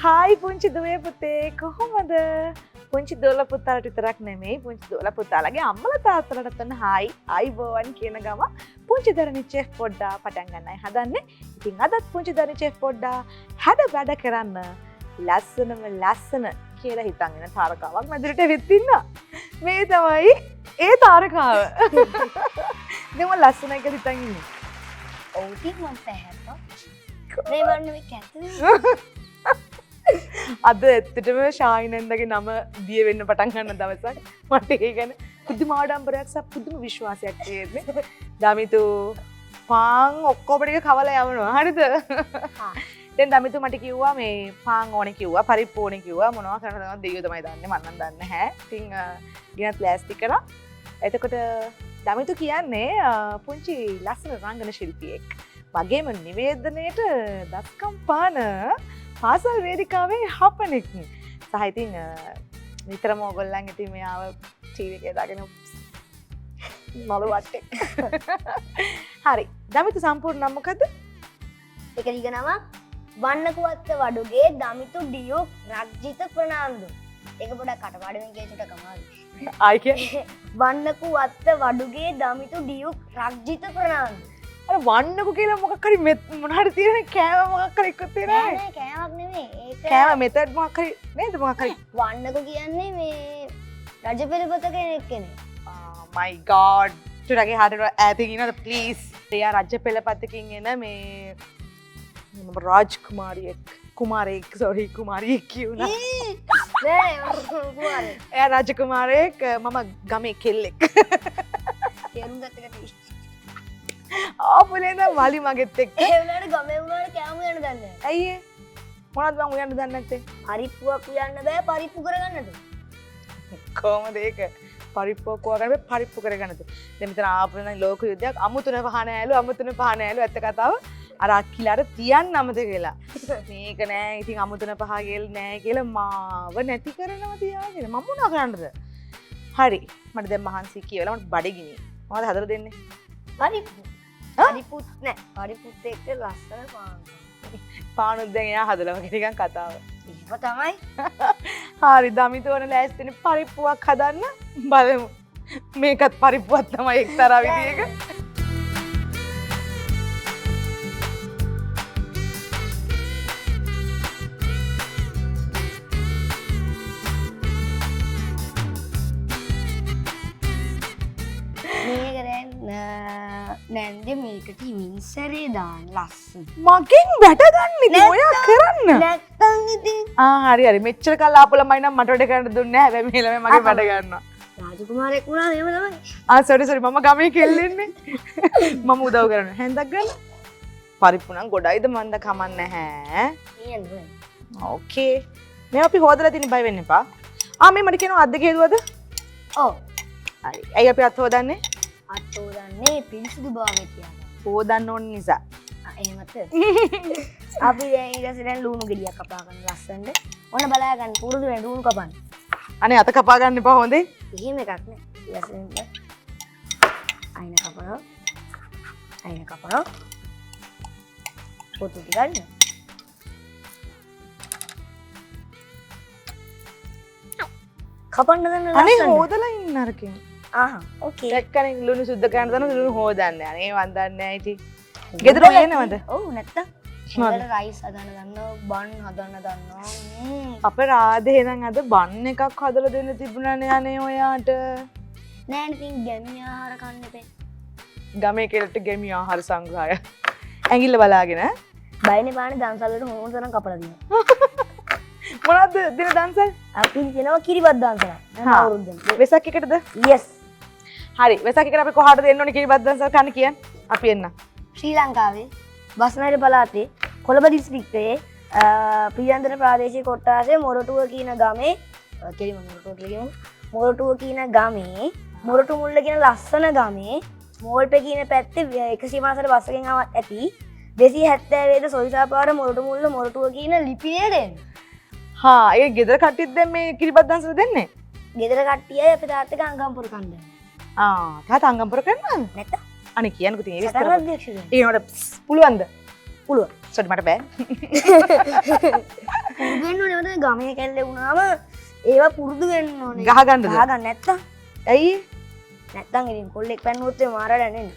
Hi පුංචි දුවේ පුතේ කොහොමද? පුංචි දොළ පුතාලට විතරක් නෙමෙයි පුංචි දොළ පුතාලගේ අම්මලා තාත්තලාටත් ඔන්න හායි අයිබෝවන් කියන ගම පුංචි දරණි චෙෆ් පොඩ්ඩා පටන් ගන්නයි හදන්නේ. ඉතින් අදත් පුංචි දරණි චෙෆ් පොඩ්ඩා හැඩ වැඩ කරන්න ලස්සනම ලස්සන කියලා හිතන් ඉන්න තාරකාවක් මැදිරිට වෙත් ඉන්නවා. මේ තමයි ඒ තාරකාව. දෙම ලස්සනයි කියලා හිතන් ඉන්නේ. ඔව් ටික මම පැහැප්පා. මේ වන්න මේ කැතේ. අද ඇත්තටම ශායිනන්දගේ නම දිය වෙන්න පටන් ගන්න දවසක්. මට ඒ ගැන පුදුම ආඩම්බරයක් සහ පුදුම විශ්වාසයක් තියෙන්නේ. දමිතු පාන් ඔක්කොම ටික කවලා යවනවා. හරිද? දැන් දමිතු මට කිව්වා මේ පාන් ඕනේ කිව්වා, පරිප්පු ඕනේ කිව්වා. මොනවා කරනවද දෙයියෝ තමයි දන්නේ. මම නම් දන්නේ නැහැ. ඉතින් ගෙනත් ප්ලාස්ටික් කරා. එතකොට දමිතු කියන්නේ පුංචි ලස්සන රංගන ශිල්පියෙක්. වගේම නිවේදනයේට දස්කම් පාන පාසල් වේදිකාවේ හපනෙක්. සහ ඉතින් නිතරම ඕගොල්ලන් ඉතින් මෙයාව ටීවී එකේ දාගෙන නළු වට්ටේ. හරි. දමිතු සම්පූර්ණ නම මොකද්ද? ඒක ලියනම වන්නකුවත්ත වඩුගේ දමිතු ඩියුක් රක්ජිත ප්‍රනාන්දු. ඒක පොඩක් කටපාඩමින් කියචුට කමාවි. ආයි කියන්නේ වන්නකුවත්ත වඩුගේ දමිතු ඩියුක් රක්ජිත ප්‍රනාන්දු. අර වන්නකු කියලා මොකක් හරි මොන හරි තියෙන කෑම මොකක් හරි එකක් තියෙනවා. නෑ කෑමක් නෙමෙයි. ඒක කෑම මෙතඩ් මොකක් හරි නේද මොකක් හරි. වන්නකු කියන්නේ මේ රජපෙළපත කෙනෙක් කෙනෙක්. my god. චුටගේ හරියට ඈතින් ඉන්නවද please. එයා රජ පෙළපතකින් එන මේ රාජ්කුමාරියෙක් කුමාරයෙක් sorry කුමාරියෙක් කියුණා. නෑ කුමාරයෙක්. එයා රාජකුමාරයෙක් මම ගමේ කෙල්ලෙක්. තේරුම් ගත්ත එක ආපුලේද වලි මගෙත් එක්ක. ඒ වුණාට ගමේ වුණාට කෑම උයන්න දන්නේ නැහැ. ඇයි ඒ? මොනවද මං උයන්න දන්නේ නැත්තේ? පරිප්පුවක් උයන්න බෑ පරිප්පු කරගන්නද? කොහමද ඒක? පරිප්පුවක් හොයාගන්න බෑ පරිප්පු කරගන්නද? දැන් මෙතන ආපුලේ නම් ලෝක යුද්ධයක් අමුතුන පහන ඇලු ඇත්ත කතාව. අර අක්කිලාට තියන්න අමතක වෙලා. මේක නෑ ඉතින් අමුතුන පහ ගෙල් නෑ කියලා මාව නැති කරනවා තියාගෙන මම මොනා කරන්නද? හරි. මට දැන් මහන්සි කියලා මට බඩගිනි. මොනවද හදලා දෙන්නේ? පරිප්පු. පරිප්පුත් නෑ. පරිප්පුත් එක්ක ලස්සන පාන්. පානුත් දැන් එයා හදලා වගේ නිකන් කතාව. ඒක තමයි. හරි දමිතු වන ලෑස්තිනේ පරිප්පුවක් හදන්න බලමු. මේකත් පරිප්පුවක් තමයි එක්තරා විදියක. නැන්ද මේකට මින්සරේ දාන්න ලස්සන. මගෙන් වැට ගන්න ඔයා කරන්න. නැත්තම් ඉතින් හරි හරි මෙච්චර කල් ආපු ළමයි නම් මට වැඩ කරන්න දුන්නේ නැහැ. හැබැයි මේ ළමයි මගෙන් වැඩ ගන්නවා. රාජකුමාරයෙක් වුණා එහෙම තමයි. සෝරි මම ගමේ කෙල්ලෙන්නේ. මම උදව් කරනවා. හැන්දක් ගන්න. පරිප්පු නම් ගොඩයිද මන්ද කමන්නේ නැහැ. නියන්නේ. ඕකේ. මේ අපි හොදලා තින් බය වෙන්න එපා. මේ මට කියනවා අද්ද හේදුවද? ඔව්. හරි. ඇයි අපි අත් හොදන්නේ? අත් හොදන්නේ පිරිසිදු භාවය කියලා. හොදන්න ඕන නිසා. එහෙමද? අපි දැන් ඊටසේ දැන් ලුණු ගෙඩියක් කපා ගන්න ලස්සනට. ඔන්න බලා ගන්න පුරුදු වෙන ලුණු කපන්න. අනේ අත කපා ගන්න එපා හොඳේ. එහෙම එකක් නෑ. ලස්සනට. අයින කපනවා. අයින කපනවා. පොතු ටික ගන්න. කපන්න ගන්න ලස්සනට. අනේ හොදලා ඉන්න අරකින්. ඕකේ. දැක්කනේ ලුණු සුද්ධ කරන්න දන්න ලුණු හොදන්නේ. අනේ වන්දන්නේ නැහැ ඉතින්. ගෙදර එනවද? ඔව් නැත්තම්. හොඳට රයිස් හදන්න දන්නවා, බන් හදන්න දන්නවා. අපේ රාධේ නම් අද බන් එකක් හදලා දෙන්න තිබුණානේ අනේ ඔයාට. නෑ ඉතින් ගැමි ආහාර කන්න එපේ. ගමේ කෙල්ලට ගැමි ආහාර සංග්‍රහය. ඇඟිල්ල බලාගෙන බයනේ පානේ දන්සල් වලට මොන තරම් කපලා දිනවා. මොනවද දෙන දන්සල්? අපි කියනවා කිරිබත් දන්සල. හැම අවුරුද්දෙම. වෙසක් එකටද? yes. හරි වෙසක් එකට අපි කොහාටද දෙන්න ඕනේ කිරිබත් දන්සල් කන්න කියන්න. අපි එන්න. ශ්‍රී ලංකාවේ බස්නාහිර පළාතේ කොළඹ දිස්ත්‍රික්කයේ පියන්දර ප්‍රාදේශීය කොට්ටාසේ මොරටුව කියන ගමේ කෙලිම මොරටුව කියමු. මොරටුව කියන ගමේ මොරටු මුල්ල කියන ලස්සන ගමේ මෝල්පේ කියන පැත්තේ 100 මාසෙට බස් එකෙන් ආවත් ඇති 270 වේද සොයිසාපාර මොරටු මුල්ල මොරටුව කියන ලිපිනේ දෙන්න. ඒ ගෙදර කට්ටියත් දැන් මේ කිරිබත් දන්සල දෙන්නේ? ගෙදර කට්ටියයි අපේ තාත්තගේ අංගම්පුර කන්ද. තාත්තා අංගම්පුර කරනවද? නැත්නම් අනේ කියන්නකෝ ඉතින් ඒ විස්තර. සතරක් අධ්‍යක්ෂකයන්. ඒනට පුළුවන්ද? පුළුවන්. සොටි මට බෑ. පුරුදු වෙන්න ඕනේ මට ගමේ කැල්ලේ වුණාම ඒවා පුරුදු වෙන්න ඕනේ. ගහගන්නද? ගහගන්න නැත්තම් ඇයි? නැත්තම් ඉතින් කොල්ලෙක් පැන්නුවොත් ඒ මාරලා නෙන්න.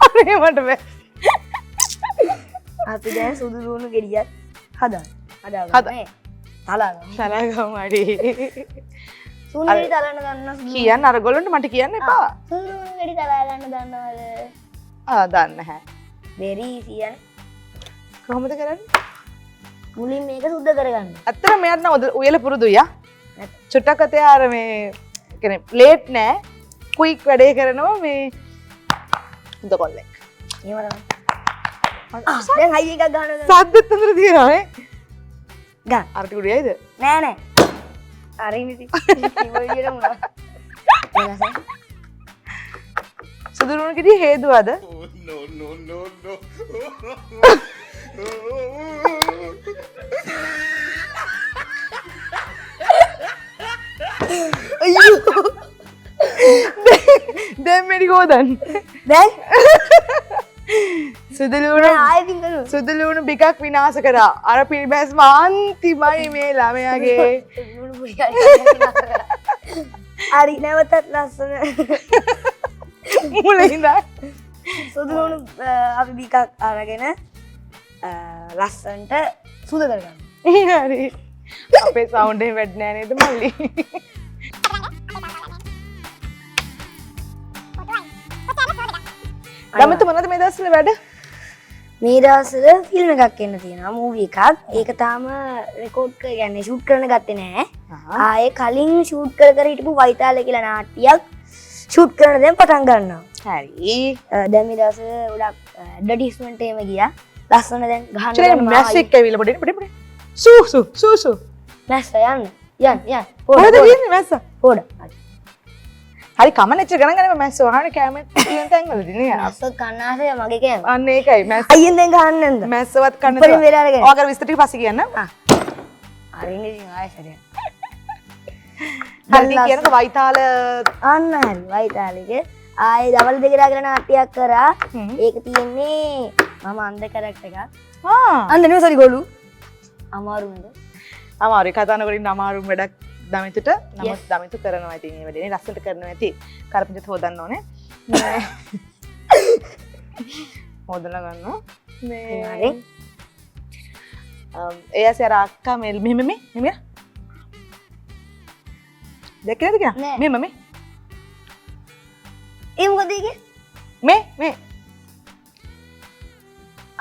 අනේ මට බෑ. අපි දැන් සුදු ලුණු ගෙඩියක් හදන්න. හදාගන්න. තලාගන්න. සලගමු අඩි. සුදු ගෙඩි තලන්න දන්නවා. කියන්න අර ගොල්ලන්ට මට කියන්න එපා. සුදු ලුණු ගෙඩි තලා ගන්න දන්නවද? දන්න නැහැ. very easy යන. කොහොමද කරන්නේ? මුලින් මේක සුද්ධ කරගන්න. ඇත්තට මෙයාට නම් උයල පුරුදුයි යා. චුට්ටක් අතේ අර මේ කියන්නේ ප්ලේට් නෑ. ක්වික් වැඩේ කරනවා මේ හොඳ කොල්ලෙක්. එහෙම තමයි. දැන් හයි එකක් ගන්න. සද්දෙත් අතර තියනවා නේ. ගන්න. අරට උඩයයිද? නෑ නෑ. අරින් ඉතින් ඉවලියට මුණා. එනසෙන්. සුදුරුණ කිදී හේතුවද? No. අයියෝ. දැන් මෙඩි ගෝදන්. දැන් සුදුලුණ ආයෙත් කරමු. සුදුලුණ බිකක් විනාශ කරා. අර පිළිබැස්ම අන්තිමයි මේ ළමයාගේ. ලුණු පුඩි හරි නැවතත් ලස්සන මුලින් ඉඳන් සුදු ලුණු අපි බිකක් අරගෙන ලස්සනට සුද කරගන්න. හරි. අපේ සවුන්ඩ් එක වැඩ නෑ නේද මල්ලි? ගමතු මොනවද මේ දවස්වල වැඩ? මේ දවස්වල ෆිල්ම් එකක් එන්න තියෙනවා මූවි එකක්. ඒක තාම රෙකෝඩ් කරගන්නේ ෂූට් කරන්න ගත්තේ නෑ. ආයේ කලින් ෂූට් කර හිටපු වයිතාලේ කියලා නාට්‍යයක් ෂූට් කරන දැන් පටන් ගන්නවා. හරි. දැන් මේ දවස්වල ගොඩක් ඇඩ්වර්ටයිස්මන්ට් එකම ගියා. ලස්සන දැන් ගහන්න චලෙන් මැසික් ඇවිල්ලා පොඩි. සූ. මැස්ස යන්න. කොහෙද තියෙන්නේ මැස්ස? පොඩ. හරි කමනෙච්ච ගණන් ගන්න මැස්ස වහන කැමරේ තියෙන තැන් වලදී නේ. අස්ස කන්නාසය මගේ කෑම. අන්න ඒකයි මැස්ස. අයියෙන් දැන් ගහන්න නැන්ද? මැස්සවත් කන්න උඩින් වෙලා අරගෙන. ඔයාගේ විස්තර ටික පස්සේ කියන්න. අරින්න ඉතින් ආයෙ සරිය. හරි කියනක වයිතාල අන්න හරි වයිතාලිගේ ආයේ දවල් දෙක දාගෙන නාට්‍යයක් කරා. ඒක තියෙන්නේ මම අන්ධ කැරක්ටර් එකක්. අන්ධ නෙවෙයි සරි ගොළු. අමාරු නේද? අමාරුයි කතා නොකරින් අමාරු වැඩක් දමිතුට. නමුත් දමිතු කරනවා ඉතින් මේ වැඩේ නේ ලස්සනට කරනවා ඇති. කරපිටත් හොදන්න ඕනේ. හොදලා ගන්නවා. මේ හරි. එයාසේ අර අක්කා මෙහෙම දැක්කද කියලා? නෑ. මෙහෙම ඒ මොකද ඒකේ? මේ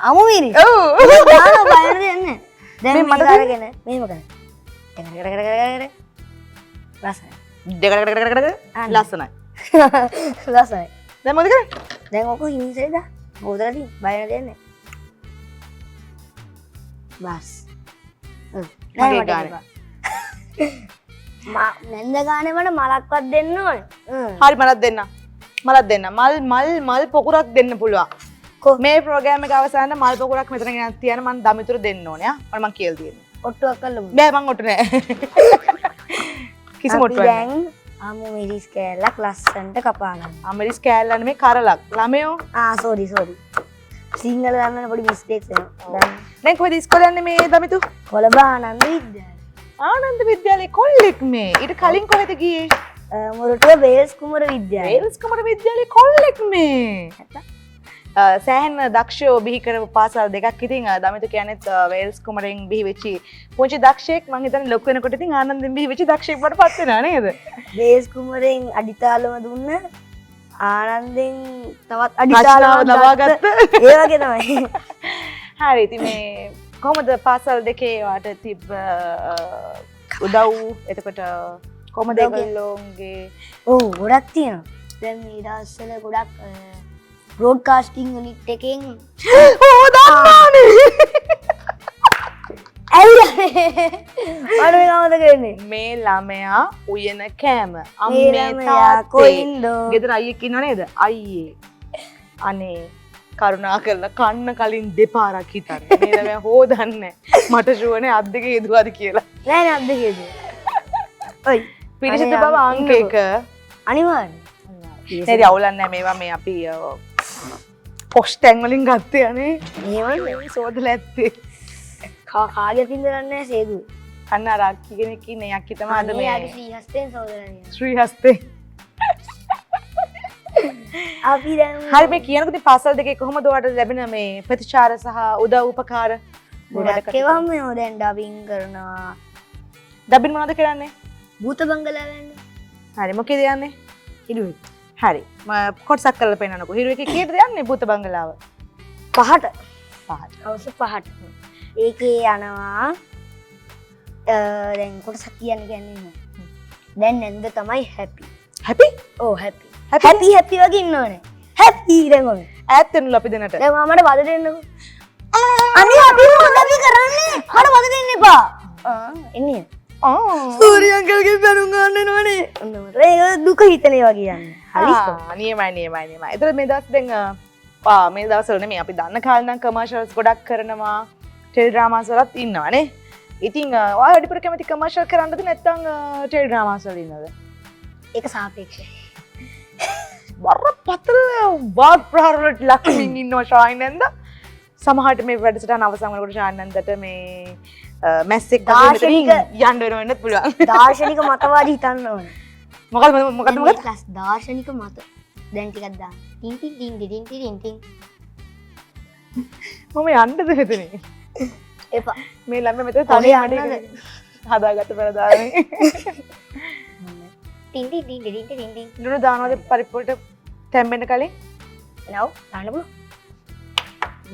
අමු මිරි. ඔව්. දාන බයර දෙන්නේ. දැන් මේ මේක මට අරගෙන මෙහෙම කරන්න. ලස්සනයි. ලස්සනයි. ලස්සනයි. දැන් මොකද කරන්නේ? දැන් ඔක හිමිසෙද? හොදලා තියෙන බයර දෙන්නේ. බස්. මගේ ගානේ. නැන්ද ගානේ මට මලක්වත් දෙන්න ඕනේ. හරි මලක් දෙන්න. මල් පොකුරක් දෙන්න පුළුවන්. මේ ප්‍රෝග්‍රෑම් එක අවසානයේ මල් පොකුරක් මෙතන ගෙනත් තියන මම දමිතුර දෙන්න ඕනේ ආ. මම කියලා දෙන්නේ. ඔට්ටුවක් කළමු. බෑ මං ඔට්ටු නෑ. කිසිම ඔට්ටුවක් නෑ. දැන් අමු මිරිස් කෑල්ලක් ලස්සනට කපා ගන්න. අමරිස් කෑල්ල නෙමේ කරලක්. ළමයෝ සෝරි. සිංහල දන්න පොඩි මිස්ටේක්ස් වෙනවා. දැන් කොහෙද ඉස්කෝලේ යන්නේ මේ දමිතු? කොළඹ ආනන්ද විද්‍යාලය. ආනන්ද විද්‍යාලයේ කොල්ලෙක් මේ. ඊට කලින් කොහෙද ගියේ? මොරටුව වේල්ස් කුමර විද්‍යාලය. වේල්ස් කුමර විද්‍යාලයේ කොල්ලෙක් මේ. සෑහෙන දක්ෂයෝ බිහි කරපු පාසල් දෙකක් ඉතින් දමිතු කියන්නේත් වේල්ස් කුමරෙන් බිහි වෙච්චි පුංචි දක්ෂයෙක් මං හිතන්නේ ලොකු වෙනකොට ඉතින් ආනන්දෙන් බිහි වෙච්චි දක්ෂයෙක් වඩ පත් වෙනා නේද? වේල්ස් කුමරෙන් අඩිතාලම දුන්න ආනන්දෙන් තවත් අඩිතාලම අඩිතාලම ලබා ගත්ත. ඒ වගේ තමයි. හරි ඉතින් මේ කොහොමද පාසල් දෙකේ වාට තිබ්බ උදව් එතකොට කොහොමද ඒගොල්ලෝගේ ඔව් ගොඩක් තියෙනවා. දැන් මේ දවස්වල ගොඩක් බ්‍රෝඩ්කාස්ටිං යුනිට් එකෙන් ඕ දන්නානේ අඩුවමද කරන්නේ මේ ළමයා උයන කෑම මේ අම්මේ ළමයා තාත්තේ කොයින්දෝ ගෙදර අයියෙක් ඉන්නව නේද අයියේ අනේ කරුණා කරලා කන්න කලින් දෙපාරක් හිතන්න මේ ළමයා හොදන්නේ මට ෂුවනේ අත් දෙක යෙදුවාද කියලා නෑ නෑ අද්ද කියද ඔයි පිරිසිදු බව අංක 1 අනිවාර්යෙන් නේද අවුලක් නෑ මේවා මේ අපි පොෂ් ටැන් වලින් ගත්තේ අනේ. එහෙමද? සෝදලා ඇත්තේ. කාගේ තින්ද දන්නේ සේදු. අන්න අර අක්කි කෙනෙක් ඉන්නේ. අක්කි තමයි අද අනේ යාගේ මේ ශ්‍රී හස්තෙන් සෝදරන්නේ. ශ්‍රී හස්තේ. අපි දැන් හරි මේ කියනකොට ඉතින් පාසල් දෙකේ කොහොමද ඔයාලට ලැබෙන මේ ප්‍රතිචාර සහ උදව් උපකාර? ගොඩක් ඒවා මේ දැන් ඩබින් කරනවා. ඩබින් මොනවද කරන්නේ? භූත බංගලා වෙන්නේ. හරි මොකේද යන්නේ? හිරුවේ. හරි. කොටසක් කරලා පෙන්නන්නකෝ. හිරු එකේ කීයටද යන්නේ භූත බංගලාව? 5ට. 5ට. අවුරුදු 5ට. ඒකේ යනවා දැන් කොටසක් කියන්නේ නෑ. දැන් නැන්ද තමයි හැපි. හැපි? ඔව් හැපි. Happy? හැපි වගේ ඉන්න ඕනේ. හැපි දැන් ඔය. ඈත් වෙනලු අපි දෙන්නට. දැන් මමට වද දෙන්නකෝ. අනේ අපි මොකද කරන්නේ? මට වද දෙන්න එපා. එන්නේ. සූර්ය අංකල්ගේ බැනුම් ගන්න එනවනේ. ඒක දුක හිතනේ වගේ යන්නේ. හරි. නියමයි. ඒතර මේ දවස් දැන් මේ දවස්වල නෙමෙයි අපි දන්න කාලේ නම් කමර්ෂල්ස් ගොඩක් කරනවා. ටෙලිඩ්‍රාමාස් වලත් ඉන්නවනේ. ඉතින් ඔයා වැඩිපුර කැමති කමර්ෂල් කරන්නද නැත්නම් ටෙලිඩ්‍රාමාස් වල ඉන්නවද? ඒක සාපේක්ෂයි. බරපතල වාග් ප්‍රහාර වලට ලක් වෙමින් ඉන්නවා ශායිනන්ද. සමහරට මේ වැඩසටහන අවසන් වෙනකොට ශායිනන්දට මේ මැස්සෙක් වගේ මෙතනින් යන්න වෙනවන්නත් පුළුවන්. දාර්ශනික මතවාදී හිතන්න ඕනේ. මොකද ක්ලාස් දාර්ශනික මත දැන් ටිකක් දාන්න. ටින් ටින් ටින් ටින් ටින් ටින් මම යන්නද මෙතනින්? එපා. මේ ළමයා මෙතන තනිය යන්නේ හදාගත්ත පෙරදානේ. ටින් ටින් ටින් ටින් ටින් ටින් ලුණු දානවද පරිප්පුවට තැම්බෙන්න කලින්? නෝ දාන්න පුළුවන්.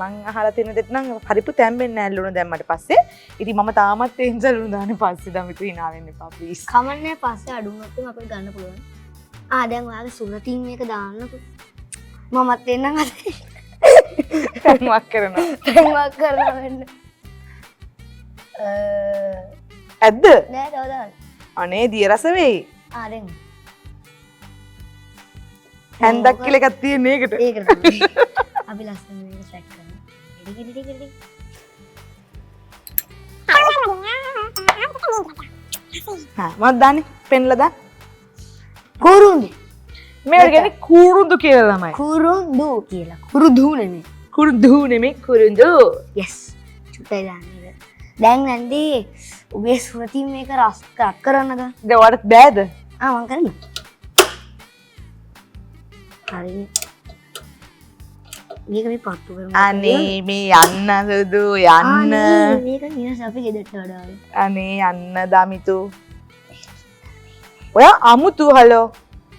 මං අහලා තියෙන දෙයක් නම් පරිප්පු තැම්බෙන්නේ නැහැ ලුණු දැම්මට පස්සේ. ඉතින් මම තාමත් ඒ නිසා ලුණු දාන්නේ පස්සේ දමිතු hina වෙන්න එපා please. කමන්නේ පස්සේ අඩු වුණොත් අපිට ගන්න පුළුවන්. දැන් ඔයාගේ සුරතින් මේක දාන්නකෝ. මමත් එන්නම් අද. තැන්වක් කරනවා. තැන්වක් කරනවා වෙන්න. ඇද්ද? නෑ තව දාන්න. අනේ දිය රස වෙයි. දැන්. හැන්දක් කියලා එකක් තියෙන ඒකට. ඒකට තමයි. අපි ලස්සන මේක සෙට් කරනවා. ටික. මම දාන්නේ පෙන්ලා දාන්න. කුරුඳු. මේකට කියන්නේ කුරුඳු කියලා ළමයි. කුරුඳු කියලා. කුරුදු නෙමෙයි. කුරුඳු නෙමෙයි කුරුඳු. yes. චුට්ටයි දාන්න ඒක. දැන් නැන්දි ඔබේ සුරතින් මේක රස් කරන්නද? දැන් ඔයාලට බෑද? මං කරන්න. හරිනේ. මේක මේ පත්තු කරමු. අනේ මේ යන්න සුදු යන්න. මේක නියස අපි ගෙදරට වඩා. අනේ යන්න දමිතු. ඔයා අමුතු හලෝ.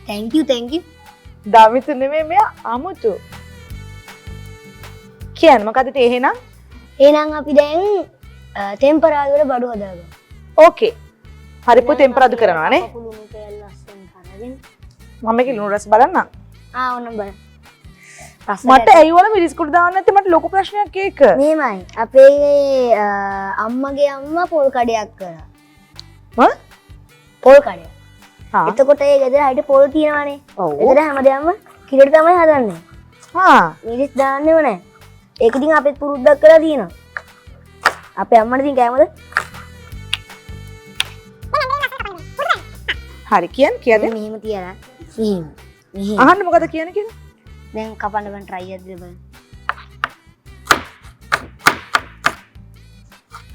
thank you. දමිතු නෙමෙයි මෙයා අමුතු. කියන්න මොකද එහෙනම්? එහෙනම් අපි දැන් ටෙම්පරාදු වල බඩු හදාගමු. ඕකේ. පරිප්පු ටෙම්පරාදු කරනවා නේ. කුළුණු තෙල් ලස්සන කරගෙන. මම මේක ලුණු රස බලන්න. ඕනම් බලන්න. මට ඇයි වල මිරිස් කුඩු දාන්න නැත්තේ මට ලොකු ප්‍රශ්නයක් ඒක. මේමයි අපේ අම්මගේ අම්මා පොල් කඩයක් කරා. පොල් කඩයක්. එතකොට ඒ ගෙදර හිට පොල් තියෙනවානේ. ගෙදර හැමදේම කිරට තමයි හදන්නේ. මිරිස් දාන්නේම නැහැ. ඒක ඉතින් අපෙත් පුරුද්දක් කරලා තියෙනවා. අපේ අම්මට ඉතින් කෑමද? හරි කියන්න. මෙහෙම තියලා. මෙහෙම. අහන්න මොකද කියන්නේ කියලා? දැන් කපන්න ගන්න try එකක් දෙන්න බලන්න.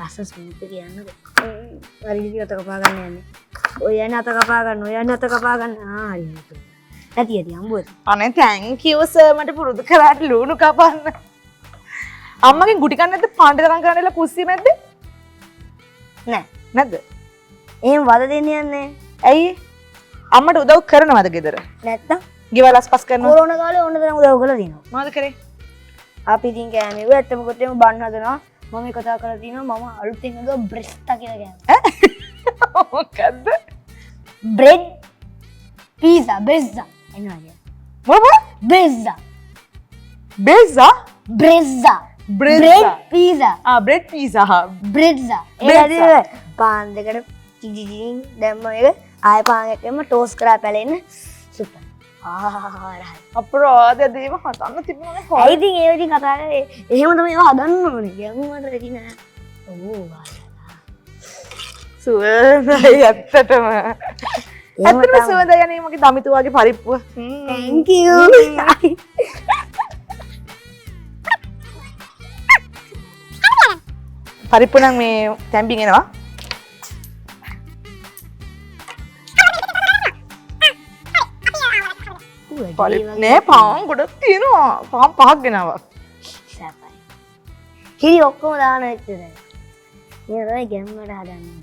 අසස් ස්මූත් එක යන්නද? හරි ඉතින් අත කපා ගන්න යන්නේ. ඔය යන්නේ අත කපා ගන්න. හරි. නැති අම්බුවත්. අනේ thank you sir මට පුරුදු කරාට ලුණු කපන්න. අම්මගෙන් ගුටි කන්න නැද්ද? පාණ්ඩ තරම් කරන්නලා කුස්සිය මැද්දේ? නෑ. නැද්ද? එහෙම වද දෙන්න යන්නේ. ඇයි? අම්මට උදව් කරනවද ගෙදර? නැත්තම් ගෙවල් අස්පස් කරනවා. කොරෝනා කාලේ ඕන තරම් උදව් කරලා තියෙනවා. මොනවද කරේ? අපි ඉතින් කෑමේ ව ඇත්තම කොටේම බන් හදනවා. මම කතා කරලා තියෙනවා මම අලුතෙන් එක බ්‍රෙස්ටා කියලා කෑම. මොකද්ද? බ්‍රෙඩ් පීසා බෙස්සා එනවා කියන්නේ. මොකද? බෙස්සා. බෙස්සා? බ්‍රෙස්සා. Bread pizza. Bread pizza. බ්‍රෙඩ්සා. ඒ පාන් දෙකට චිචිචින් දැම්ම එක ආය පාන් එකම ටෝස් කරලා පැලෙන්න සුපර්. අපරාධ දේව හදන්න තිබුණානේ. ඇයි ඉතින් ඒ විදිහ කතා කරේ? එහෙම තමයි ඒවා හදන්න ඕනේ. ගැමුමට රෙදි නෑ. සුවඳයි ඇත්තටම. ඇත්තටම සුවඳයි යන්නේ මගේ දමිතුවාගේ පරිප්පුව. thank you. පරිප්පු නම් මේ තැම්බින් එනවා. නෑ පාන් ගොඩක් තියෙනවා. පාන් 5ක් ගෙනාවා. සැපයි. කිරි ඔක්කොම දාන එච්චරයි. මේ තමයි ගැම්මට හදන්නේ.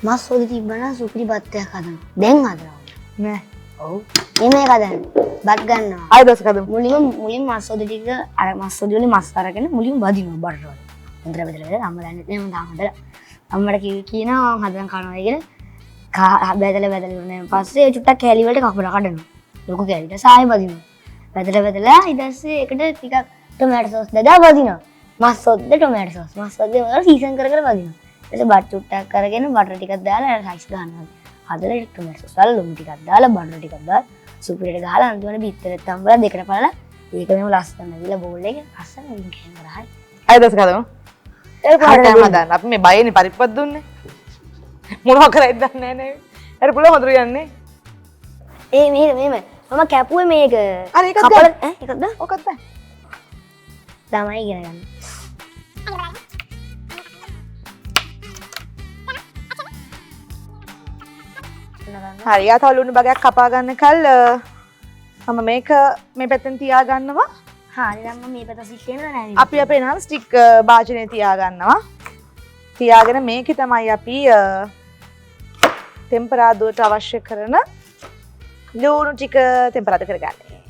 මස් හොදි තිබ්බනම් සුපිරි බත්තයක් හදනවා. දැන් හදනවා. නෑ. ඔව්. මේක හදන්නේ. බත් ගන්නවා. ආයෙ දවසක හදමු. මුලින්ම මස් හොදි ටික අර මස් හොදි වලින් මස් අරගෙන මුලින්ම බදිනවා බඩට වල. හොඳට බෙදලා අම්ම දන්නේ නැහැ මම තාම හදලා. අම්මට කියනවා හදන් කනවා කියලා. බෙදලා ඉවරනේ. පස්සේ චුට්ටක් කෑලි වලට කපලා කඩනවා. ලොකු කෑලිට සාය බදිනවා. බෙදලා ඊට පස්සේ ඒකට ටිකක් ටොමැටෝ සෝස් දාලා බදිනවා. මස් හොද්ද ටොමැටෝ සෝස්. මස් හොද්ද වල සීසන් කර බදිනවා. ඊට බත් චුට්ටක් අරගෙන බටර් ටිකක් දාලා රයිස් ගන්නවා. හදලා ටොමැටෝ සෝස් වල ලුණු ටිකක් දාලා බටර් ටිකක් දාලා සුපිරියට ගහලා අන්තිමට බිත්තරෙත් තම්බලා දෙකට පළලා ඒක මෙහෙම ලස්සන දිලා බෝල් එකේ ලස්සන වින් කෑම රහයි. ආයෙ දවසක හදමු. ඒක හරියටම හදන්න. අපි මේ බයනේ පරිප්පුවක් දුන්නේ. මොනවා කරයිද දන්නේ නැහැ නේ. හරි පුළුවන් හොඳට යන්නේ. ඒ මෙහෙම මම කැපුවේ මේක. අර ඒකත් කපල දැන්. ඒකද? ඔකත් දැන්. ළමයි ඉගෙන ගන්න. හරි යා තව ලුණු බගයක් කපා ගන්න කල් මම මේක මේ පැත්තෙන් තියා ගන්නවා. හරි දැන් මම මේ පැත්ත සික් වෙනවද නැහැ නේද? අපි අපේ නම් ස්ටික් භාජනයේ තියා ගන්නවා. තියාගෙන මේකේ තමයි අපි ටෙම්පරාදුවට අවශ්‍ය කරන ලුණු ටික ටෙම්පරාදු කරගන්නේ.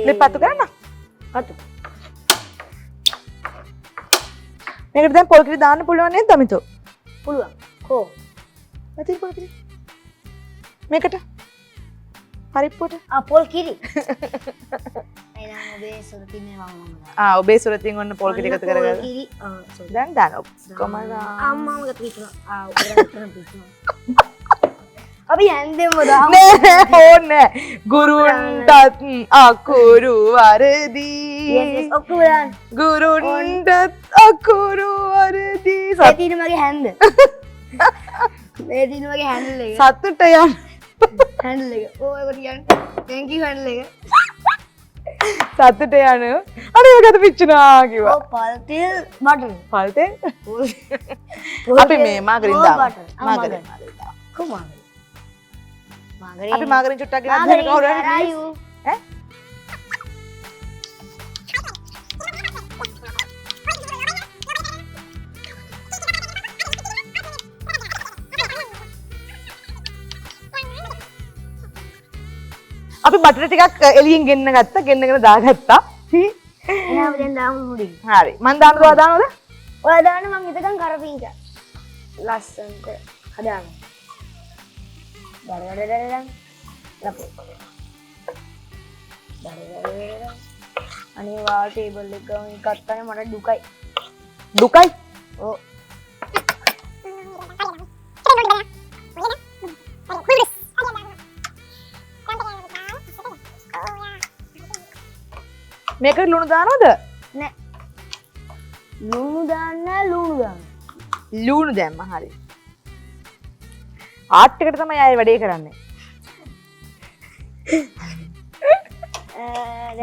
මේ පත්තු කරන්න. පත්තු. මේකට දැන් පොල් කිරි දාන්න පුළුවන් නේද අමිතෝ? පුළුවන්. කෝ. නැති පොල් කිරි. මේකට පරිප්පුවට පොල් කිරි. එනම් ඔබේ සුරතින්නේ මම. ඔබේ සුරතින් ඔන්න පොල් කිරි එකතු කරගන්න. කිරි. දැන් දාන්න ඔක්කොම අම්මම ගත්තා. උඩට පිටනවා. අපි හැන්දෙන්ම දාමු. නෑ ඕනේ ගුරුන්ටත් අකුරු වරදී. yes ඔක්කොම දාන්න. ගුරුන්ටත් අකුරු වරදී. මේ තියෙන මගේ හැන්ද. මේ තියෙන මගේ හැන්ඩල් එක. සතුට යන්න. හැන්ඩල් එක. ඒක තියන්න. thank you හැන්ඩල් එක. සතුට යන. අනේ ඒකද පිච්චුනා කිව්වා. පල් තෙල් බටර්. පල්තේ. අපි මේ මාගරින් දාමු. මාගරින්. කොහොමද? මාගරින්. අපි මාගරින් චුට්ටක් ගෙනත් දෙන්න කවුරු හරි please. ඈ? අපි බටර් ටිකක් එළියෙන් ගෙන්න ගත්තා. ගෙන්නගෙන දාගත්තා. එහෙනම් අපි දැන් දාමු මුඩි. හරි. මම දාන්නද ඔයා දානවද? ඔයා දාන්න මම හිතකම් කරපිංච. ලස්සන්ට හදාගන්න. දරදරදරදරන්. ලපෝ. දරදරදරදරන්. අනේ වා ටේබල් එක ගමන් ගත්තානේ මට දුකයි. දුකයි. ඔව්. මේකට ලුණු දානවද? නෑ. ලුණු දාන්න ලුණු දාන්න. ලුණු දැම්ම හරි. ආට් එකට තමයි ආයේ වැඩේ කරන්නේ.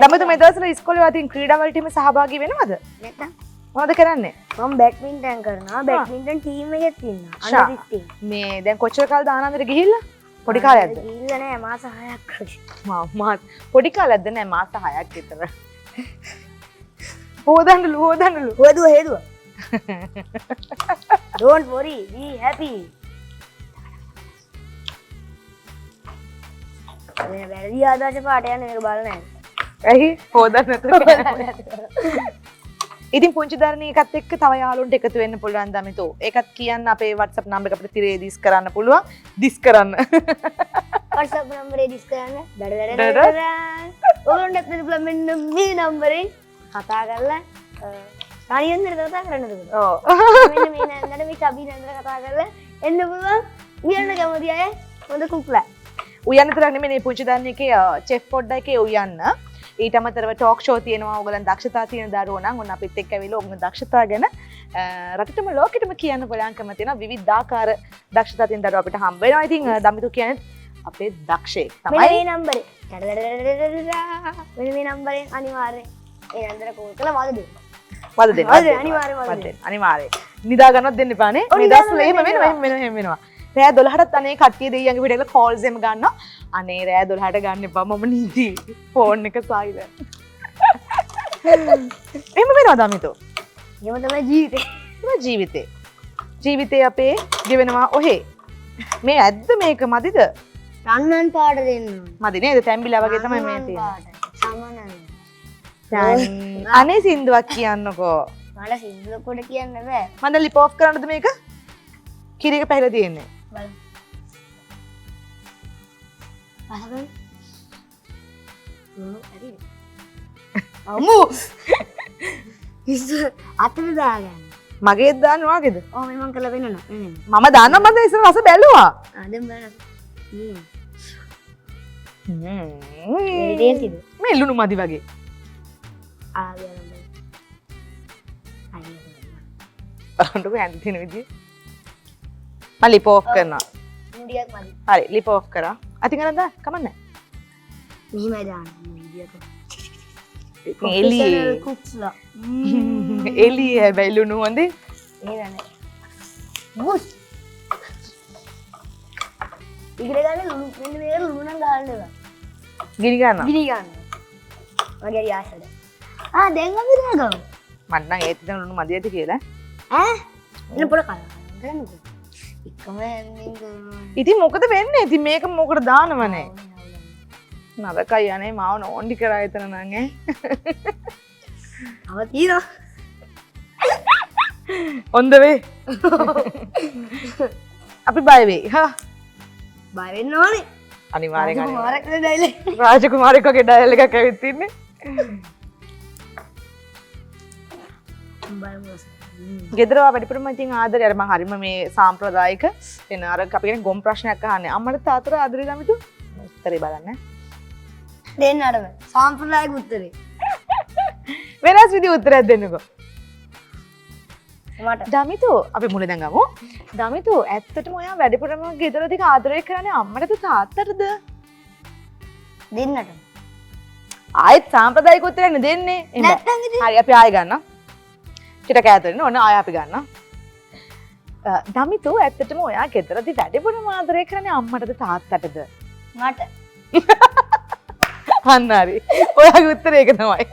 දමතු මේ දවස්වල ඉස්කෝලේ වතින් ක්‍රීඩා වලට සහභාගී වෙනවද? නැත්නම් මොනවද කරන්නේ? මම බැඩ්මින්ටන් කරනවා. බැඩ්මින්ටන් ටීම් එකෙත් ඉන්නවා. අnder 15. මේ දැන් කොච්චර කාලද ආනන්දට ගිහිල්ලා? පොඩි කාලයක්ද? ගිහිල්ලා නෑ මාස 6ක් වගේ. මාත් පොඩි කාලයක්ද නෑ මාස 6ක් විතර. හොදන්නලු. හේදුවා. Don't worry, be happy. මේ වැරදි ආදර්ශ පාට යන මේක බලන්න නැහැ. ඇයි? හොදන්න නැතුව. ඉතින් පුංචි දරණී එකත් එක්ක තව යාළුවන්ට එකතු වෙන්න පුළුවන් දමිතෝ. ඒකත් කියන්න අපේ WhatsApp නම්බර් එක අපිට තිරේ දිස් කරන්න පුළුවන්. දිස් කරන්න. WhatsApp නම්බරේ දිස් කරන්න. දඩදඩඩඩ. ඔයගොල්ලන්ට පුළුවන් මෙන්න මේ නම්බරේ කතා කරලා සානියෙන්ද කතා කරන්නද? ඔව්. මෙන්න මේ නන්දට මේ චබි නන්දට කතා කරලා එන්න පුළුවන්. උයන්න කැමති අය හොඳ කුක්ලා. උයන්න විතරක් නෙමෙයි මේ පුංචි දරණී එකේ චෙෆ් පොඩ්ඩ එකේ උයන්න. ඊට අමතරව ටෝක් ෂෝ තියෙනවා. ඕගලන් දක්ෂතා තියෙන දරුවෝ නම් ඔන්න අපිත් එක්ක ඇවිල්ලා ඔගලන් දක්ෂතා ගැන රටටම ලෝකෙටම කියන්න බලංකම තියෙනවා. විවිධාකාර දක්ෂතා තියෙන දරුවෝ අපිට හම්බ වෙනවා. ඉතින් දමිතු කියන්නේ අපේ දක්ෂයෙක් තමයි. මෙන්න මේ නම්බරේ. මෙන්න මේ නම්බරෙන් අනිවාර්යෙන් ඒ නන්දට කෝල් කරලා වද දෙන්න. වද දෙන්න. අනිවාර්යෙන්. අනිවාර්යෙන්. නිදා ගන්නවත් දෙන්න එපානේ. මේ දවස්වල එහෙම වෙනවා. රෑ 12ටත් අනේ කට්ටිය දෙයියන්ගේ පිටේල කෝල්ස් එම ගන්නවා. අනේ රෑ 12ට ගන්න එපා මම නිදි. ෆෝන් එක සයිලන්ට්. එහෙම වෙනවා දමිතෝ. එහෙම තමයි ජීවිතේ. ජීවිතේ. ජීවිතේ අපේ ගෙවෙනවා ඔහේ. මේ ඇද්ද මේක මදිද? රන්වන් පාට දෙන්න. මදි නේද? තැම්බිලා වගේ තමයි මේ තියෙන්නේ. සමානයි. අනේ සින්දුවක් කියන්නකෝ. මට සින්දුව කොට කියන්න බෑ. මන්ද ලිප් ඔෆ් කරන්නද මේක? කිරියක පැහැලා තියෙන්නේ. බලන්න. අහගන්න. හරි. අමු. අතට දාගන්න. මගේත් දාන්න වාගේද? ඔව් මම කළා වෙන්න නෑ. මම දාන්න මන්ද ඉස්සර රස බැලුවා. දැන් බලන්න. මේ ලුණු මදි වගේ. බලන්නකෝ ඇඳ තියෙන විදිය. මම ලිප් ඔෆ් කරනවා. හරි ලිප් ඔෆ් කරා. අතින් ගන්න දා කමන්නේ. මෙහිමයි දාන්නේ විදියට. එළියේ කුක්ස්ලා. එළියේ හැබැයි ලුණු හොඳේ. නේද? මුස්. ඉගිර ගන්න ලුණු මෙන්න මේක ලුණු නම් ගන්න එපා. ගිනි ගන්නවා. ගිනි ගන්න. මගේ හරි ආසද. දැන් අපි දාගමු. මට නම් ඒත් දැන් ලුණු මදි ඇති කියලා. එන්න පොඩ කලන්න ගන්නකෝ. එකම හැන්දින් කරනවා. ඉතින් මොකද වෙන්නේ? ඉතින් මේක මොකට දානවනේ? නරකයි අනේ මාව නෝන්ඩි කරා එතන නම් ඈ. අව තියෙනවා. on the way. අපි බය වෙයි. හා. බය වෙන්න ඕනේ. අනිවාර්යෙන් මාරකේ ඩයිලොග්. රාජකුමාරයෙක්ගේ ඩයල් එකක් ඇවිත් ඉන්නේ. බලමු. ගෙදරවා වැඩිපුරම ඉතින් ආදරේ අර මං හරිම මේ සාම්ප්‍රදායික එන අර අපි කියන්නේ ගොම් ප්‍රශ්නයක් අහන්නේ. අම්මට තාත්තට ආදරේ දමිතු? උත්තරේ බලන්න. දෙන්න අරම. සාම්ප්‍රදායික උත්තරේ. වෙනස් විදිහ උත්තරයක් දෙන්නකෝ. මට දමිතු අපි මුල දැන් ගමු. දමිතු ඇත්තටම ඔයා වැඩිපුරම ගෙදරදී ආදරේ කරන්නේ අම්මටද තාත්තටද? දෙන්නට. ආයෙත් සාම්ප්‍රදායික උත්තරයක් දෙන්නේ. නැත්තම් ඉතින් හරි අපි ආයෙ ගන්නම්. ටික කෑතරනේ ඕන ආයෙ අපි ගන්නම්. දමිතු ඇත්තටම ඔයා ගෙදරදී වැඩිපුරම ආදරේ කරන්නේ අම්මටද තාත්තටද? මට. අන්න හරි. ඔයාගේ උත්තරේ ඒක තමයි.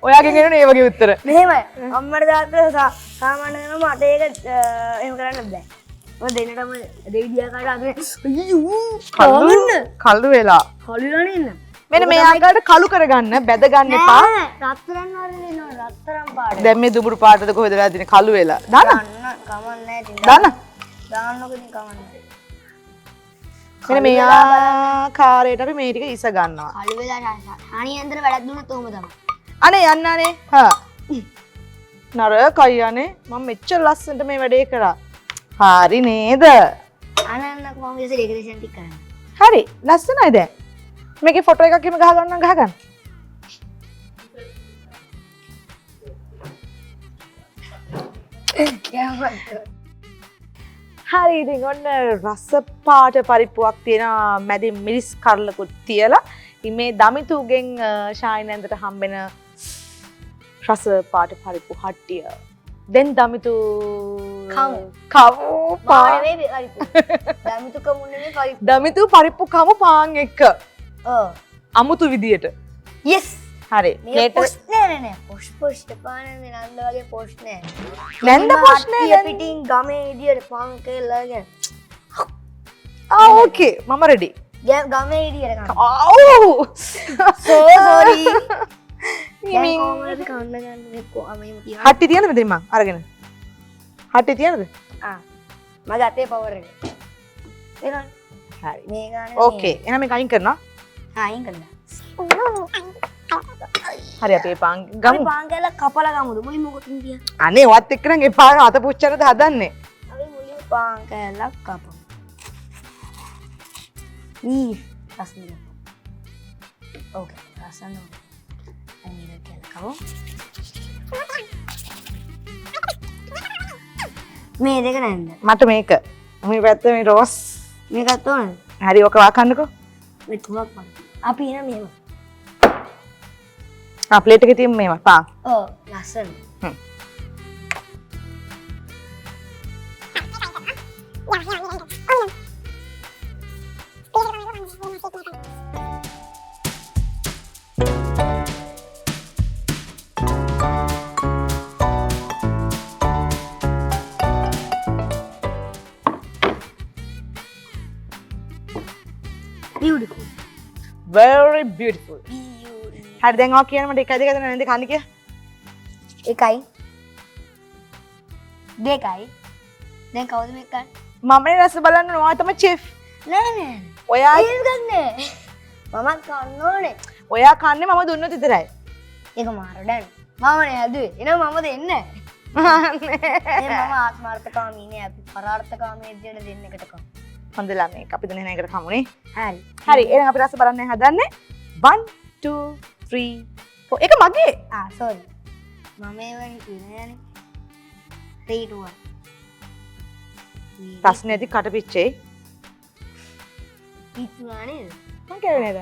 ඔයාගෙන් එන්නේ ඒ වගේ උත්තර. මෙහෙමයි. අම්මට තාත්තට සාමාන්‍ය වෙනවා මට ඒක එහෙම කරන්න බෑ. ඔය දෙන්නටම දෙවිදියාකාර අතේ අයියෝ කළු වෙලා. කළුලානේ ඉන්න. මෙන්න මේ ආකාරයට කළු කරගන්න බැද ගන්න එපා. රත්තරන් වල දෙනවා රත්තරන් පාට. දැන් මේ දුඹුරු පාටද කොහෙද වෙලා තියෙන්නේ කළු වෙලා. දාන්න. කමන්නේ ඉතින්. දාන්න. දාන්නකො ඉතින් කමන්නේ. මෙන්න මේ ආකාරයට අපි මේ ටික ඉස ගන්නවා. කළු වෙලා හානියන්තර වැඩක් දුන්නත් ඔහොම තමයි. අනේ යන්නානේ. හා. නරකයි අනේ මම මෙච්චර ලස්සනට මේ වැඩේ කරා. හරි නේද? අනන්නක මම ඉතින් ඩෙකරේෂන් ටික කරන්න. හරි ලස්සනයි දැන්. මේකේ ෆොටෝ එකක් එහෙම ගහ ගන්න ගහ ගන්න. හරි ඉතින් ඔන්න රස පාට පරිප්පුවක් තියෙනවා මැදින් මිරිස් කරලකුත් තියලා. ඉතින් මේ දමිතුගෙන් ශායිනන්දට හම්බෙන රස පාට පරිප්පු හට්ටිය. දැන් දමිතු කමු. කමු පාන්. නෙමෙයි පරිප්පු. දමිතු කමු නෙමෙයි පරිප්පු. දමිතු පරිප්පු කමු පාන් එක්ක. ඔව්. අමුතු විදියට. yes. හරි. මේ පොස්ට් නෑ. පොස්ට් පානනේ නන්ද වගේ පොස්ට් නෑ. නැන්ද පොස්ට් නෑ. පිටින් ගමේ ඉදියට පාන් කෙල්ලගෙන. ඕකේ මම රෙඩි. ගමේ ඉදියට ගන්න. ආව්. sorry. මිමින් කොහමද කන්න ගන්න එක්කෝ අමෙම තියන්න. හට්ටි තියනද මෙතන මං අරගෙන? හට්ටි තියනද? මගේ අතේ පවර් එක. එනවා. හරි. මේ ගානේ. ඕකේ. එහෙනම් මේක අයින් කරනවා. අයින් කළා. හරි අපි ඒ පාන් අපි ගමු. පාන් කෑල්ල කපලා ගමුද? මුලින් මොකකින් තියන්න. අනේ ඔවත් එක්ක නම් එපා අත පුච්චරද හදන්නේ. අපි මුලින් පාන් කෑල්ලක් කපමු. රසන. ඕකේ. රසන. අනිත් කෑල්ල කවෝ. මේ දෙක නැන්ද? මට මේක. මේ පැත්තේ මේ රෝස්. මේකත් ඕනද? හරි ඔක වාකන්නකෝ. මේ තුනක් මම. අපි එන මෙහෙම. ප්ලේට් එකේ තියෙන මේවා පාන්. ඔව් ලස්සන. very beautiful. හරි දැන් ඔයා කියන මට 1 2 3 4 කන්න කිය. 1යි 2යි දැන් කවුද මේක ගන්න? මමනේ රස බලන්න ඔයා තමයි chef. නෑ නෑ ඔයා ඒක ගන්නෑ මමත් කන්න ඕනේ ඔයා කන්නේ මම දුන්නොත් විතරයි. ඒක මාර දැන් මමනේ හැදුවේ එහෙනම් මම දෙන්නේ නෑ මම ආත්මාර්ථකාමී නේ අපි පරාර්ථකාමී විදියට දෙන්න එකට කමු හොඳ ළමයි අපි දෙන්න එකට කමුනේ. හරි හරි එහෙනම් අපි රස බලන්න හදන්නේ 1 2 3 4 ඒක මගේ. සෝරි මම ඒවනේ කියන්නේ 3 2 1 ප්‍රශ්නේ ඇති කටපිච්චේ. පිටුනා නේද මං කියන්නේ නේද?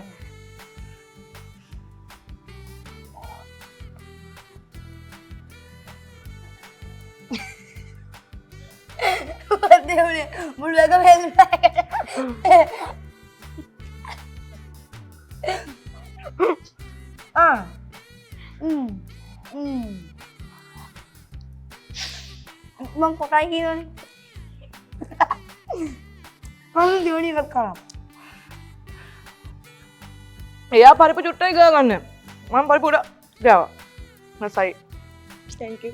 දෙවුනේ මුළු එකම හැදුනා මං කොටයි කියවනේ මම දෙවුනේ එකක් කරා එයා පරිප්පු චුට්ටයි ගා ගන්න. මම පරිප්පු උඩ ගාවා. රසයි. Thank you.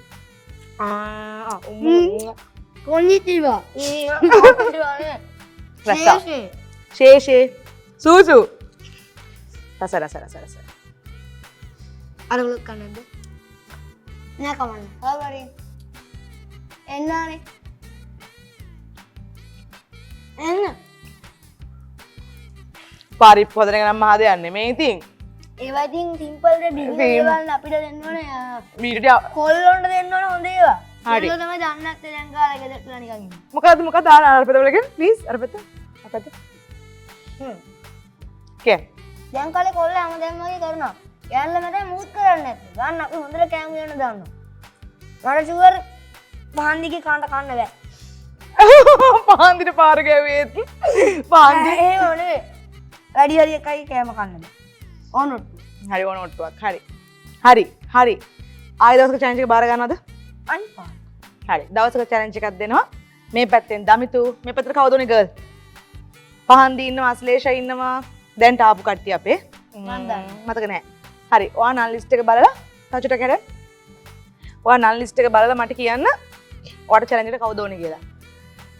කොන්නිචිවා රස. ෂේ සූසු. රස. අර උලක් කන්නද නෑ කමන්න හවරේ එන්නානේ එන්න පරිප්පු හදන එක නම් මහා දෙයක් නෙමෙයි ඉතින්. ඒවා ඉතින් සිම්පල් ද බිග් ඒවා අපිට දෙන්න ඕනේ මීටට කොල්ලොන්ට දෙන්න ඕනේ හොඳ ඒවා හරි. කොල්ලෝ තමයි දන්නේ නැත්තේ දැන් කාලේ ගෙදරට නිකන් ඉන්නේ මොකද අරපත වලගෙන ප්ලීස් අරපත. කේ දැන් කාලේ කොල්ලෝ හැමදේම වගේ කරනවා යන්න මට මූත් කරන්නේ නැත්තේ ගන්න අපි හොඳට කෑම ගන්න දාන්නවා මට ෂුවර් පහන්දිගේ කන්න බෑ පහන්දිට පාර ගැව්වේත් පහන්දි එහෙම නෙවෙයි වැඩි හරි එකයි කෑම කන්න බෑ ඕනොට්ටු හරි ඕන ඔට්ටුවක් හරි ආයෙ දවසක චැලෙන්ජ් එක බාර ගන්නවද? අනිපා හරි දවසක චැලෙන්ජ් එකක් දෙනවා මේ පැත්තෙන් දමිතු මේ පැත්තට කවුද උනේ ගර්ල්? පහන්දි ඉන්නවා අස්ලේෂා ඉන්නවා දැන් තාපු කට්ටිය අපේ මතක නෑ. හරි ඔයා නල් ලිස්ට් එක බලලා තචුට කැඩ ඔයා නල් ලිස්ට් එක බලලා මට කියන්න ඔයාට චැලෙන්ජ් එකට කවුද ඕනේ කියලා.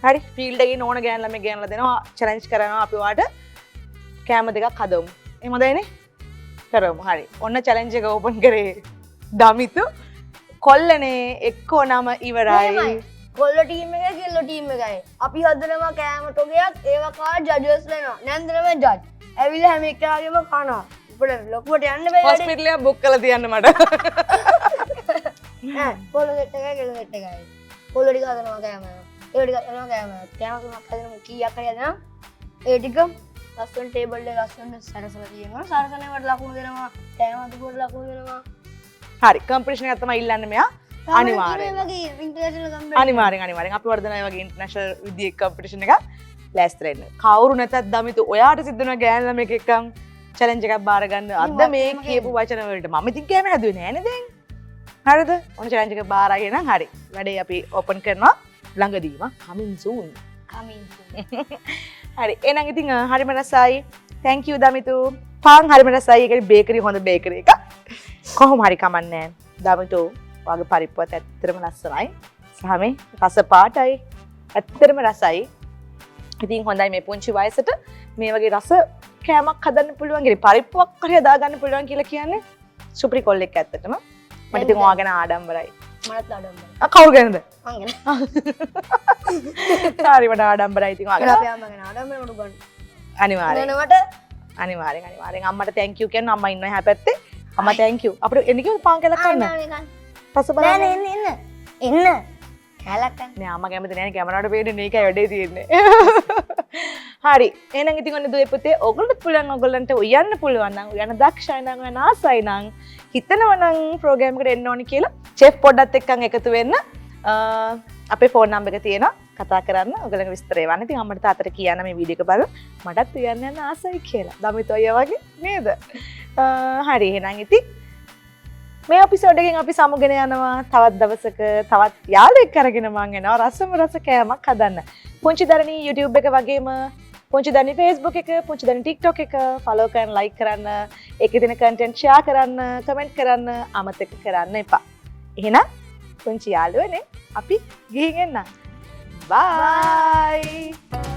හරි ෆීල්ඩ් එකේ ඕන ගෑන් ළමයි ගෙනලා දෙනවා චැලෙන්ජ් කරනවා අපි ඔයාට කැම දෙකක් හදමු. එහෙමදයිනේ? කරමු. හරි. ඔන්න චැලෙන්ජ් එක ඕපන් කරේ දමිතු කොල්ලනේ එක්කෝ නම ඉවරයි. කොල්ලෝ ටීම් එකයි කෙල්ලෝ ටීම් එකයි. අපි හදනවා කෑම ටොගයක් ඒවා කා ජජස් වෙනවා. නැන්දරම ජජ්. ඇවිල්ලා හැම එක්කගෙම කනවා. උඹට ලොකුවට යන්න බෑ. හොස්පිටල් එක බුක් කරලා තියන්න මට. කොල්ලෝ සෙට් එකයි කෙල්ලෝ සෙට් එකයි. කොල්ලෝ ටික හදනවා කෑම. ඒ ටික හදනවා කෑම. කෑම තුනක් හදනවා කීයක් හරි හදනවා. ඒ ටික ලස්සන ටේබල් එක ලස්සන සරසලා තියෙනවා. සරසනේවට ලකුණු දෙනවා. කෑම අතුකට ලකුණු දෙනවා. හරි කම්පිටිෂන් එකක් තමයි ඉල්ලන්නේ මෙයා. අනිවාර්යෙන්. වගේ ඉන්ටර්නැෂනල් කම්පිටිෂන් අනිවාර්යෙන් අපි වර්ධනය වගේ ඉන්ටර්නැෂනල් විදිහේ කම්පිටිෂන් එකක් ලෑස්ති වෙන්න. කවුරු නැතත් දමිතු ඔයාට සිද්ධ වෙන ගෑන් ළමෙක් එක්කන් චැලෙන්ජ් එකක් බාර ගන්න. අද මේ කියපු වචන වලට මම ඉතින් කැම හැදුවේ නෑනේ දැන්. හරිද? ඔන්න චැලෙන්ජ් එක බාර අරගෙන හරි. වැඩේ අපි ඕපන් කරනවා ළඟදීම coming soon. හරි. එහෙනම් ඉතින් හරිම රසයි. thank you දමිතු. පාන් හරිම රසයි. ඒකේ බේකරි හොඳ බේකරි එක. කොහොම හරි කමන්නේ දමිතු. වගේ පරිප්පුවත් ඇත්තටම ලස්සනයි. සහ මේ රස පාටයි. ඇත්තටම රසයි. ඉතින් හොඳයි මේ පුංචි වයසට මේ වගේ රස කෑමක් හදන්න පුළුවන් කියලා පරිප්පුවක් හරි හදා ගන්න පුළුවන් කියලා කියන්නේ සුපිරි කොල්ලෙක් ඇත්තටම. මට ඉතින් ඔයා ගැන ආඩම්බරයි. මටත් ආඩම්බරයි. කවුරු ගැනද? මං ගැන. හරි මට ආඩම්බරයි ඉතින් ඔයා ගැන. අපේ අම්මා ගැන ආඩම්බරයි මට ගන්න. අනිවාර්යෙන්. නේද අනිවාර්යෙන් අම්මට thank you කියන්න අම්මා ඉන්නවා එහා පැත්තේ. අම්මා thank you. අපිට එන්න කිව්වොත් පාන් කැලක් කන්න. රස බලන්න. නෑ එන්න. කැලක් කන්න. නෑ අම්මා කැමති නෑනේ කැමරාවට පේන්නේ මේකයි වැඩේ තියෙන්නේ. හරි. එහෙනම් ඉතින් ඔන්න දුවේ පුතේ ඔයගොල්ලන්ට පුළුවන් ඔයගොල්ලන්ට උයන්න පුළුවන් නම් උයන්න දක්ෂයි නම් උයන්න ආසයි නම් හිතනවා නම් ප්‍රෝග්‍රෑම් එකට එන්න ඕනි කියලා චෙෆ් පොඩ්ඩත් එක්කන් එකතු වෙන්න අපේ ෆෝන් නම්බර් එක තියෙනවා කතා කරන්න ඔයගොල්ලන්ගේ විස්තරය වන්න. ඉතින් අම්මට තාත්තට කියන්න මේ වීඩියෝ එක බලලා මටත් උයන්න යන්න ආසයි කියලා. දමිත ඔය වගේ නේද? හරි එහෙනම් ඉතින් මේ එපිසෝඩ් එකෙන් අපි සමුගෙන යනවා තවත් දවසක තවත් යාළුවෙක් අරගෙන මං එනවා රසම රස කෑමක් හදන්න. පුංචි දරණී YouTube එක වගේම පුංචි දනි Facebook එක, පුංචි දනි TikTok එක follow කරන්න, like කරන්න, ඒකේ තියෙන content share කරන්න, comment කරන්න අමතක කරන්න එපා. එහෙනම් පුංචි යාළුවනේ අපි ගිහින් එන්න. Bye.